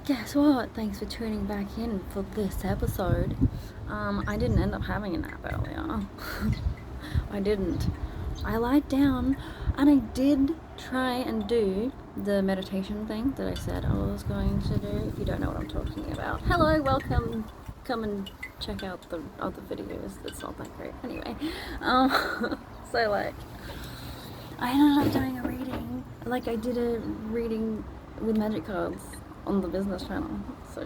Guess what? Thanks for tuning back in for this episode. I didn't end up having a nap earlier. I didn't. I lied down and I did try and do the meditation thing that I said I was going to do. If you don't know what I'm talking about, hello, welcome. Come and check out the other videos. It's not that great. Anyway, so like, I ended up doing a reading. Like I did a reading with magic cards on the business channel, so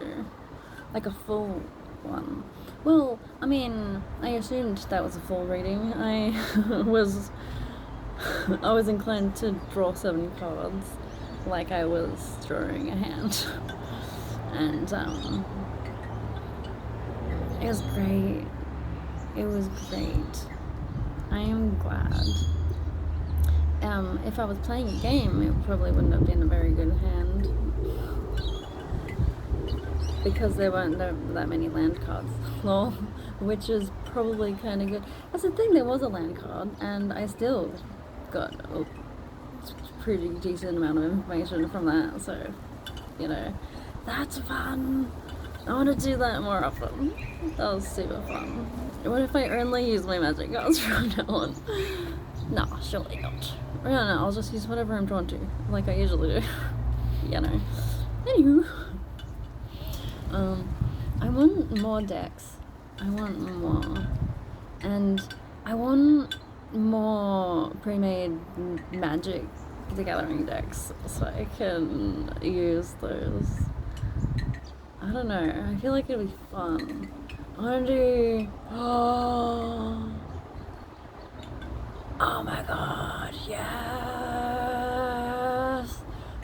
like a full one. Well, I mean, I assumed that was a full reading. I was inclined to draw 7 cards, like I was drawing a hand, and it was great. It was great. I am glad. If I was playing a game, it probably wouldn't have been a very good hand, because there weren't that many land cards, lol, which is probably kind of good. That's the thing, there was a land card, and I still got a pretty decent amount of information from that, so, you know, that's fun. I want to do that more often. That was super fun. What if I only use my magic cards from now on? Nah, surely not. No, I'll just use whatever I'm drawn to, like I usually do. You know. Anywho. I want more decks. I want more. And I want more pre-made Magic the Gathering decks so I can use those. I don't know. I feel like it'll be fun. I want to do... Oh my god, yes!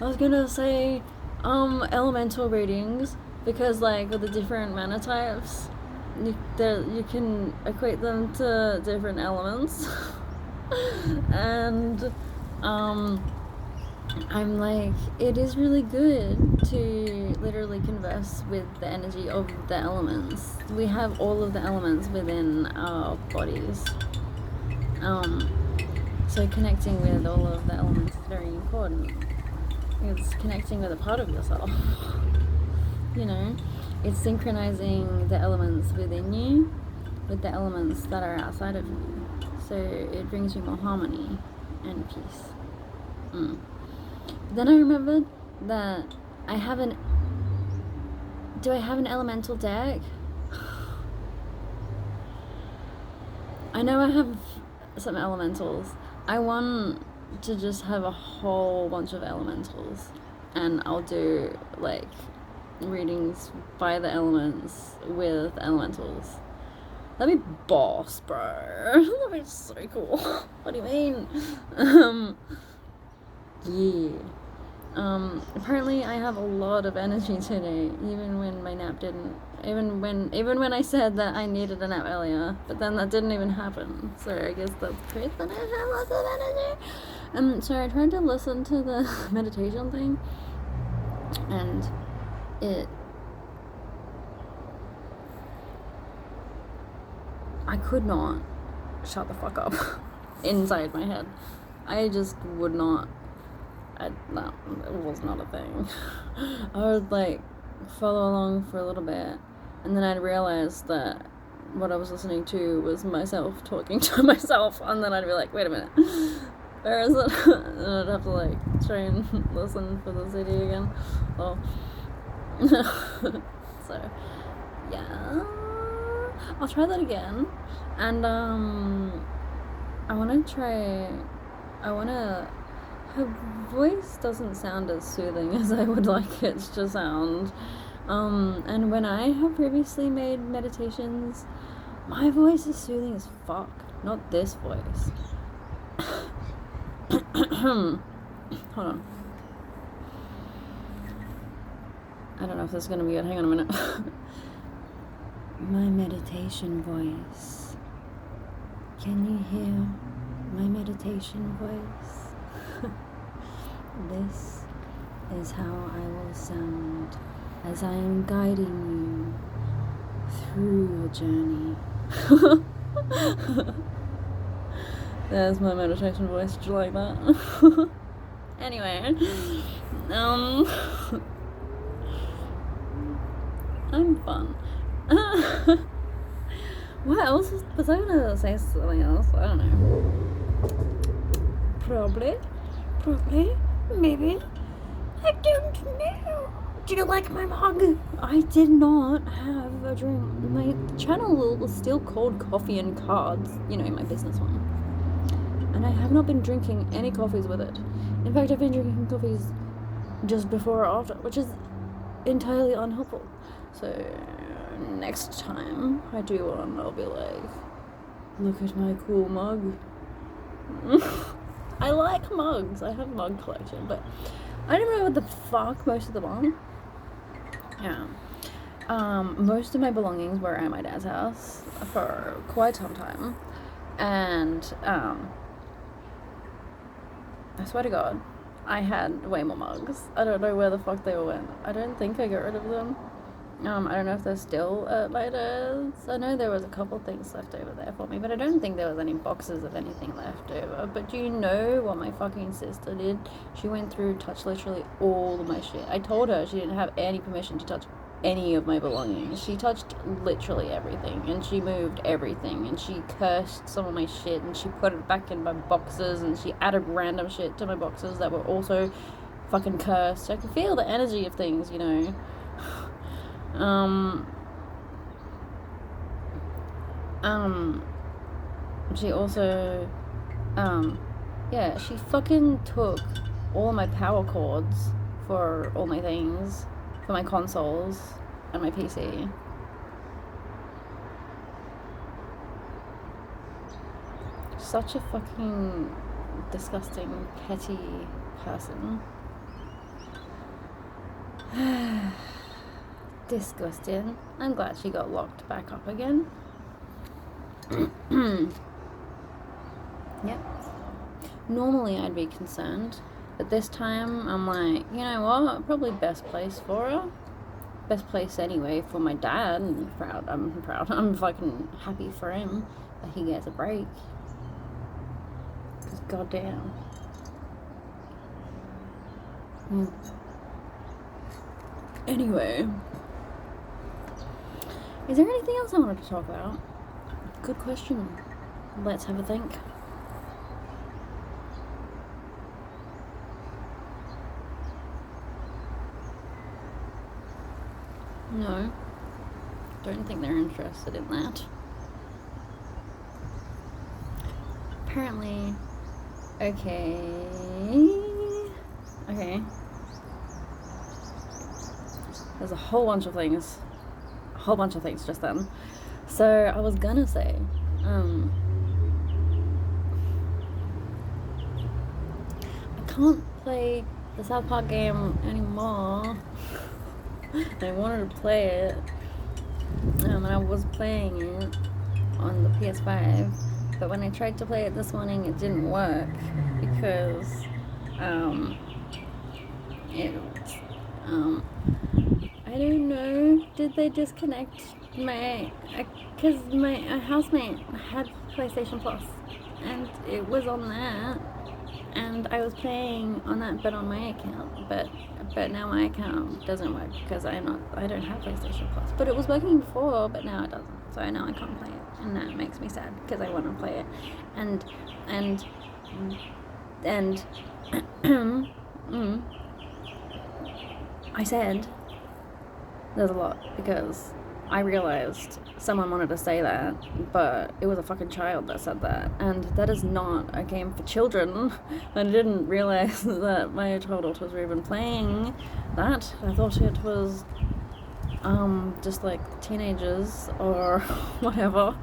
I was gonna say, elemental readings, because like with the different mana types, you can equate them to different elements. And I'm like, it is really good to literally converse with the energy of the elements. We have all of the elements within our bodies. So connecting with all of the elements is very important. It's connecting with a part of yourself. You know, it's synchronizing the elements within you with the elements that are outside of you. So it brings you more harmony and peace. Then I remembered that I have an... Do I have an elemental deck? I know I have some elementals. I want to just have a whole bunch of elementals, and I'll do like readings by the elements with elementals. That'd be boss, bro. That'd be so cool. What do you mean? Yeah. Apparently I have a lot of energy today, even when my nap didn't. Even when I said that I needed a nap earlier, but then that didn't even happen. So I guess that's proof that I have lots of energy. So I tried to listen to the meditation thing, and I could not shut the fuck up inside my head. I just would not. No, it was not a thing. I would like follow along for a little bit, and then I'd realize that what I was listening to was myself talking to myself, and then I'd be like, wait a minute, where is it? And I'd have to like try and listen for the CD again. Oh. So yeah, I'll try that again. And her voice doesn't sound as soothing as I would like it to sound. And when I have previously made meditations, my voice is soothing as fuck. Not this voice. Hold on. I don't know if this is gonna be good. Hang on a minute. My meditation voice. Can you hear my meditation voice? This is how I will sound as I am guiding you through your journey. There's my meditation voice. Did you like that? Anyway, I'm fun. What else was I gonna say? Something else? I don't know. Probably, maybe. I don't know. Do you like my mug? I did not have a drink. My channel was still called Coffee and Cards, you know, my business one. And I have not been drinking any coffees with it. In fact, I've been drinking coffees just before or after, which is entirely unhelpful. So next time I do one, I'll be like, look at my cool mug. I like mugs. I have a mug collection, but I don't know what the fuck most of them are. Yeah. Most of my belongings were at my dad's house for quite some time. And I swear to God, I had way more mugs. I don't know where the fuck they all went. I don't think I got rid of them. I don't know if they're still at my dad's. I know there was a couple things left over there for me, but I don't think there was any boxes of anything left over. But do you know what my fucking sister did? She went through, touched literally all of my shit. I told her she didn't have any permission to touch any of my belongings. She touched literally everything, and she moved everything, and she cursed some of my shit, and she put it back in my boxes, and she added random shit to my boxes that were also fucking cursed. I could feel the energy of things, you know. She also, yeah, she fucking took all my power cords for all my things, for my consoles and my PC. Such a fucking disgusting, petty person. Disgusting. I'm glad she got locked back up again. Yep. Normally I'd be concerned, but this time I'm like, you know what? Probably best place for her. Best place anyway for my dad. I'm proud. I'm fucking happy for him that he gets a break. Cause goddamn. Anyway. Is there anything else I wanted to talk about? Good question. Let's have a think. No. Don't think they're interested in that. Apparently. Okay. There's a whole bunch of things just then. So I was gonna say, I can't play the South Park game anymore. I wanted to play it, and I was playing it on the PS5, but when I tried to play it this morning, it didn't work because I don't know, did they disconnect because my housemate had PlayStation Plus, and it was on that, and I was playing on that, but on my account, but now my account doesn't work because I don't have PlayStation Plus, but it was working before, but now it doesn't, so now I can't play it, and that makes me sad because I want to play it, and I said there's a lot because I realized someone wanted to say that, but it was a fucking child that said that, and that is not a game for children. I didn't realize that my child daughters were even playing that. I thought it was just like teenagers or whatever,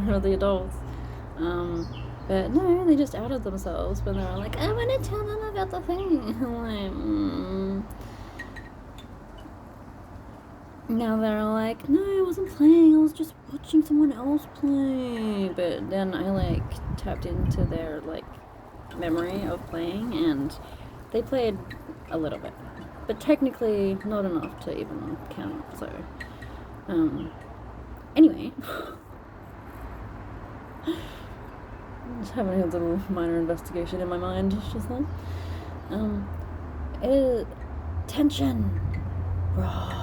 or the adults. But no, they just outed themselves when they were like, I want to tell them about the thing. I'm like, Now they're like, no, I wasn't playing, I was just watching someone else play. But then I like tapped into their like memory of playing, and they played a little bit, but technically not enough to even count. So anyway, just having a little minor investigation in my mind just then. Tension, bro.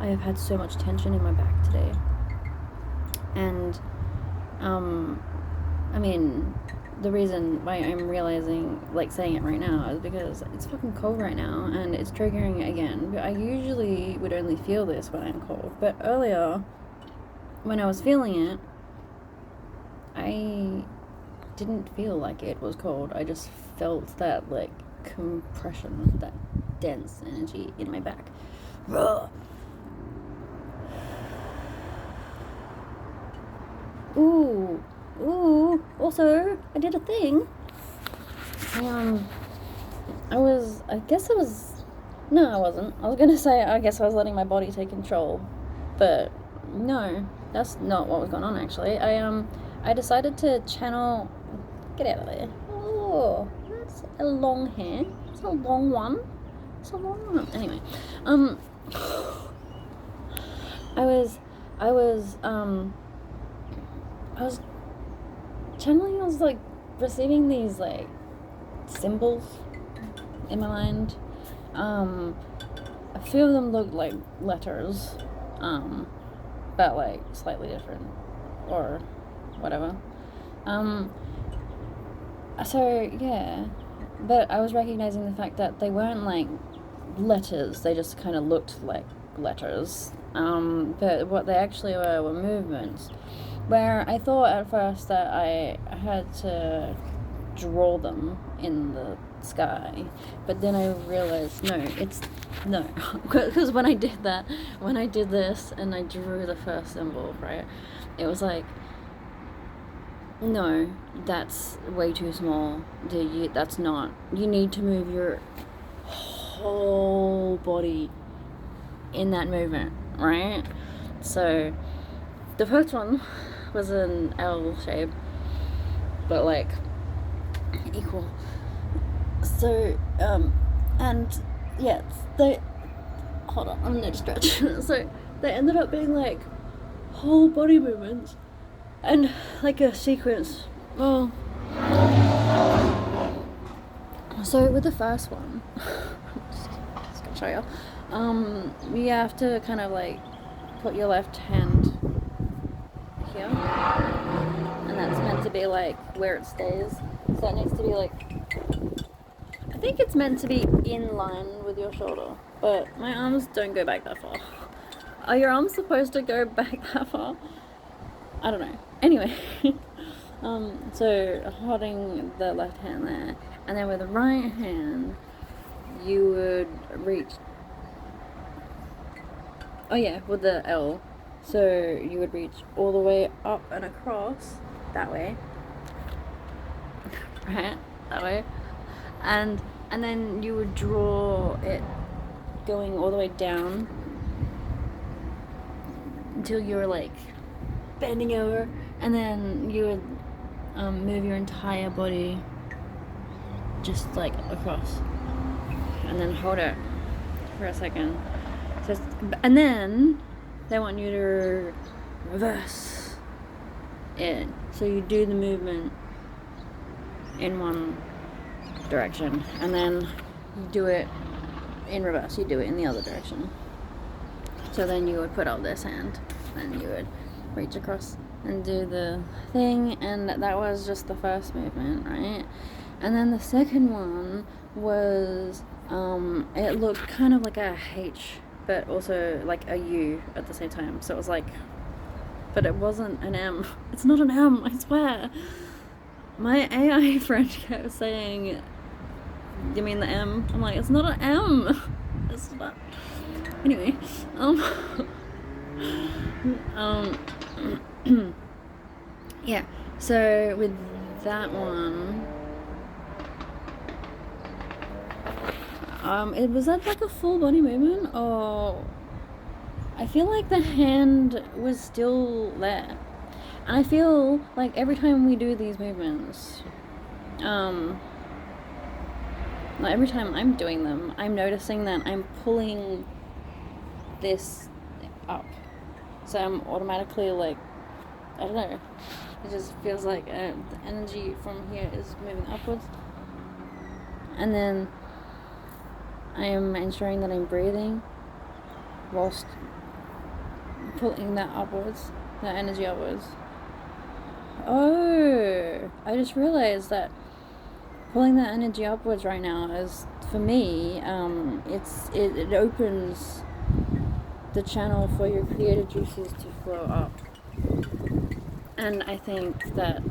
I have had so much tension in my back today. And, I mean, the reason why I'm realizing, like, saying it right now is because it's fucking cold right now, and it's triggering again. But I usually would only feel this when I'm cold. But earlier, when I was feeling it, I didn't feel like it was cold. I just felt that, like, compression, that dense energy in my back. Ugh. Ooh. Also, I did a thing. I was gonna say, I guess I was letting my body take control. But, no, that's not what was going on, actually. I decided to channel... Get out of there. Oh, that's a long hair. It's a long one. Anyway, I was channeling, I was, like, receiving these, like, symbols in my mind. A few of them looked like letters, but, like, slightly different, or whatever. So, yeah, but I was recognizing the fact that they weren't, like, letters, they just kind of looked like letters, but what they actually were movements, where I thought at first that I had to draw them in the sky, but then I realized, no, because when I did this, and I drew the first symbol, right, it was like, no, that's way too small, that's not, you need to move your whole body in that movement, right? So, the first one was an L shape, but, like, equal. So, and, yeah, hold on, I'm gonna stretch. So, they ended up being, like, whole body movements, and, like, a sequence. Well, so with the first one, just gonna show you, you have to kind of, like, put your left hand here, and that's meant to be, like, where it stays, so it needs to be, like, I think it's meant to be in line with your shoulder, but my arms don't go back that far. Are your arms supposed to go back that far? I don't know. Anyway, so holding the left hand there, and then with the right hand, you would reach, with the L, so you would reach all the way up and across, that way, right, that way, and then you would draw it going all the way down until you were, like, bending over, and then you would move your entire body just, like, across, and then hold it for a second. And then they want you to reverse it, so you do the movement in one direction, and then you do it in reverse, you do it in the other direction. So then you would put out this hand, and you would reach across and do the thing, and that was just the first movement, right? And then the second one was, it looked kind of like a H, but also like a U at the same time, so it was like, but it wasn't an M. It's not an M, I swear. My AI friend kept saying, you mean the M? I'm like, it's not an M. It's not. Anyway, yeah, so with that one, was that like a full body movement, or I feel like the hand was still there, and I feel like every time we do these movements, like every time I'm doing them, I'm noticing that I'm pulling this up, so I'm automatically, like, I don't know, it just feels like the energy from here is moving upwards, and then I am ensuring that I'm breathing whilst pulling that upwards, that energy upwards. Oh, I just realized that pulling that energy upwards right now is, for me, it opens the channel for your creative juices to flow up. And I think that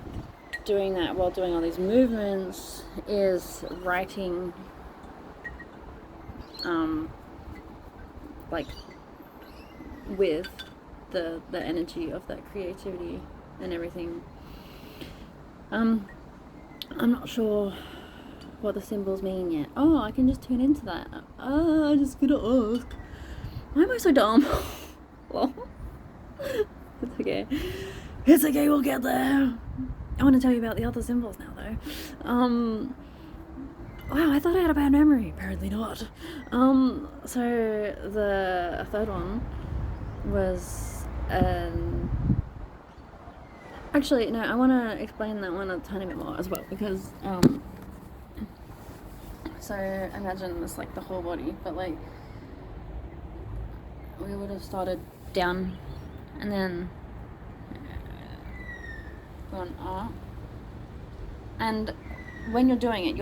doing that while doing all these movements is writing, like, with the energy of that creativity and everything. I'm not sure what the symbols mean yet. Oh, I can just tune into that. I'm just gonna ask. Why am I so dumb? Well, it's okay. It's okay, we'll get there. I want to tell you about the other symbols now, though. Wow, I thought I had a bad memory. Apparently not. So the third one was, actually, no, I want to explain that one a tiny bit more as well, because, so imagine this, like, the whole body, but, like, we would have started down, and then gone up, and when you're doing it,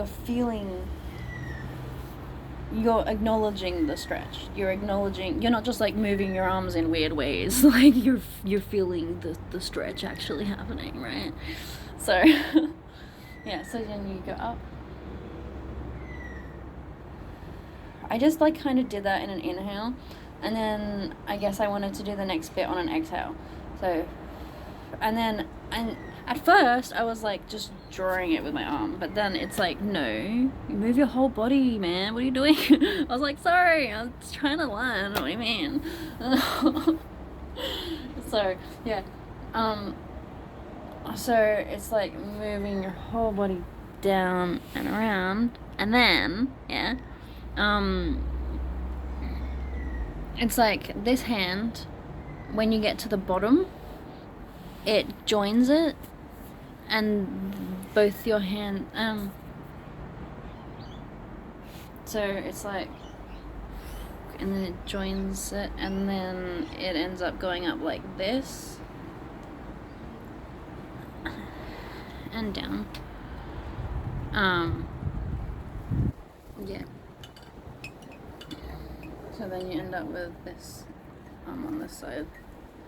you're acknowledging the stretch. You're not just, like, moving your arms in weird ways. Like, you're feeling the stretch actually happening, right? So, yeah, so then you go up. I just, like, kind of did that in an inhale, and then I guess I wanted to do the next bit on an exhale. So, and at first I was, like, just drawing it with my arm, but then it's like, no, you move your whole body, man. What are you doing? I was like, sorry, I was trying to learn. What do you mean? So, yeah. So it's like moving your whole body down and around, and then, yeah, it's like this hand, when you get to the bottom, it joins it, and both your hand, so it's like, and then it joins it, and then it ends up going up like this, and down, yeah. So then you end up with this on this side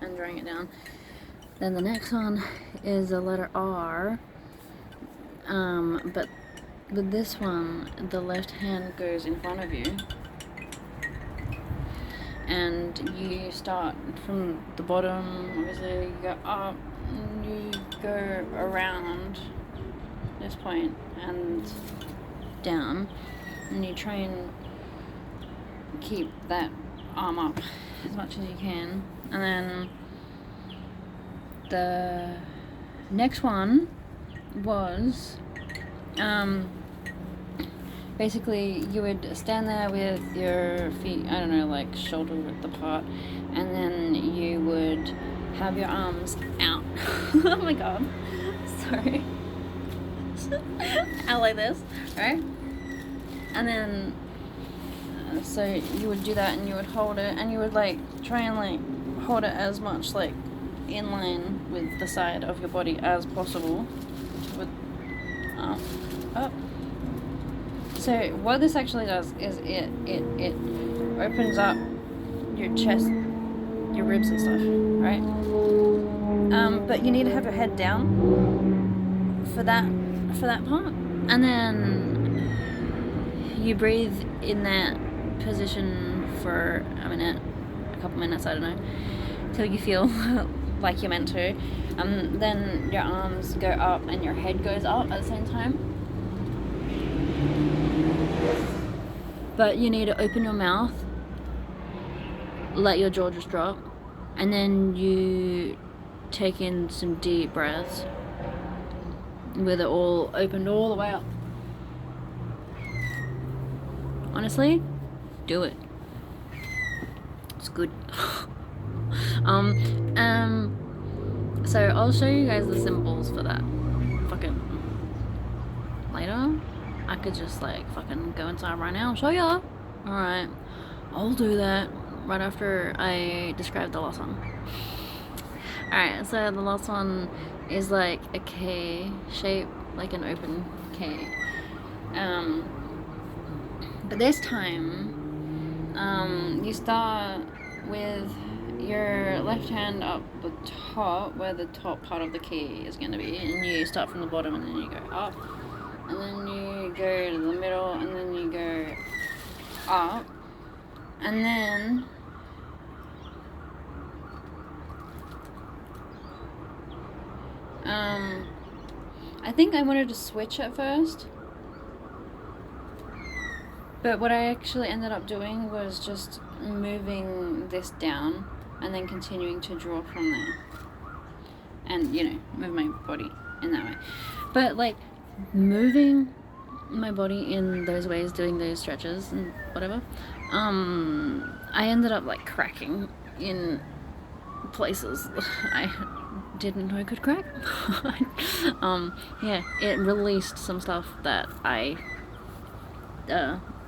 and drawing it down. Then the next one is a letter R, but with this one, the left hand goes in front of you, and you start from the bottom. Obviously, you go up, and you go around this point and down, and you try and keep that arm up as much as you can. And then the next one was, basically you would stand there with your feet, I don't know, like shoulder width apart, and then you would have your arms out. Oh my god, sorry. Out like this, right? And then so you would do that, and you would hold it, and you would, like, try and, like, hold it as much, like, in line with the side of your body as possible, with up. So what this actually does is it opens up your chest, your ribs and stuff, right? But you need to have your head down for that part, and then you breathe in that position for a minute, a couple minutes, I don't know, till you feel like you're meant to. Then your arms go up and your head goes up at the same time. But you need to open your mouth, let your jaw just drop, and then you take in some deep breaths with it all opened all the way up. Honestly, do it. It's good. So I'll show you guys the symbols for that fucking later. I could just, like, fucking go inside right now and show ya. Alright, I'll do that. right after I described the last one. Alright, so the last one is like a K shape, like an open K. But this time, you start with your left hand up the top, where the top part of the key is going to be, and you start from the bottom and then you go up, and then you go to the middle, and then you go up, and then I think I wanted to switch at first, but what I actually ended up doing was just moving this down and then continuing to draw from there, and you know, move my body in that way. But like moving my body in those ways, doing those stretches and whatever, I ended up like cracking in places I didn't know I could crack. Yeah, it released some stuff that I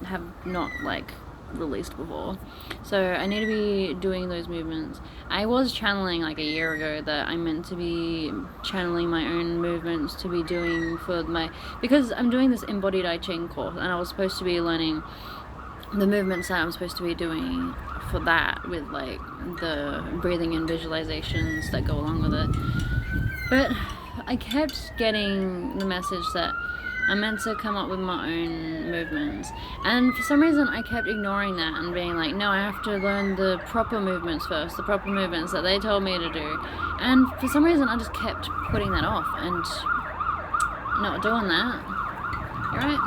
have not like released before, so I need to be doing those movements. I was channeling like a year ago that I'm meant to be channeling my own movements to be doing for my, because I'm doing this embodied I Ching course, and I was supposed to be learning the movements that I'm supposed to be doing for that, with like the breathing and visualizations that go along with it. But I kept getting the message that I'm meant to come up with my own movements, and for some reason I kept ignoring that and being like, no, I have to learn the proper movements first, the proper movements that they told me to do. And for some reason I just kept putting that off and not doing that. You right?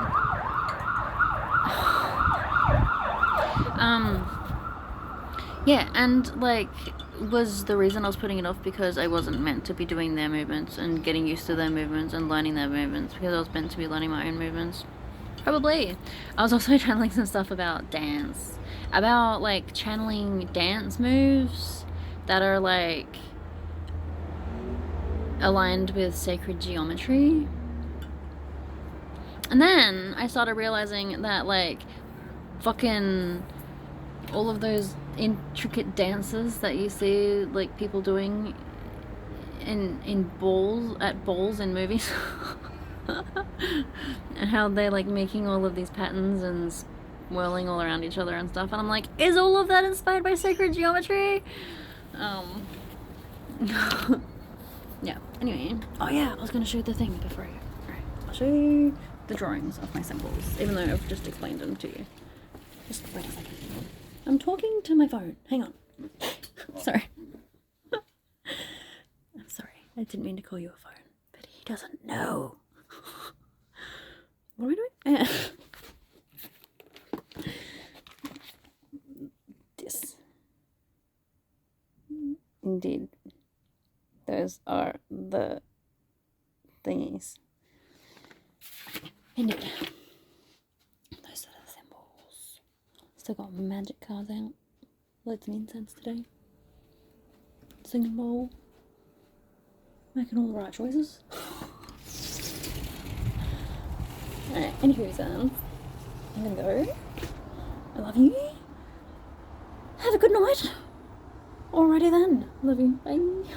Yeah, and like, was the reason I was putting it off because I wasn't meant to be doing their movements and getting used to their movements and learning their movements, because I was meant to be learning my own movements? Probably. I was also channeling some stuff about dance, about like channeling dance moves that are like aligned with sacred geometry. And then I started realizing that like fucking all of those intricate dances that you see like people doing in balls in movies and how they're like making all of these patterns and whirling all around each other and stuff, and I'm like, is all of that inspired by sacred geometry? Yeah, anyway. Oh yeah, I was gonna show you the thing before I go. Alright, I'll show you the drawings of my symbols, even though I've just explained them to you. Just wait a second. I'm talking to my phone. Hang on. Sorry. I'm sorry. I didn't mean to call you a phone, but he doesn't know. What are we doing? This. Indeed. Those are the thingies. Indeed. Those are the symbols. Still got magic cards out. Lit some incense today. Singing bowl. Making all the right choices. Alright, anywho, I'm gonna go. I love you. Have a good night. Alrighty then. Love you. Bye.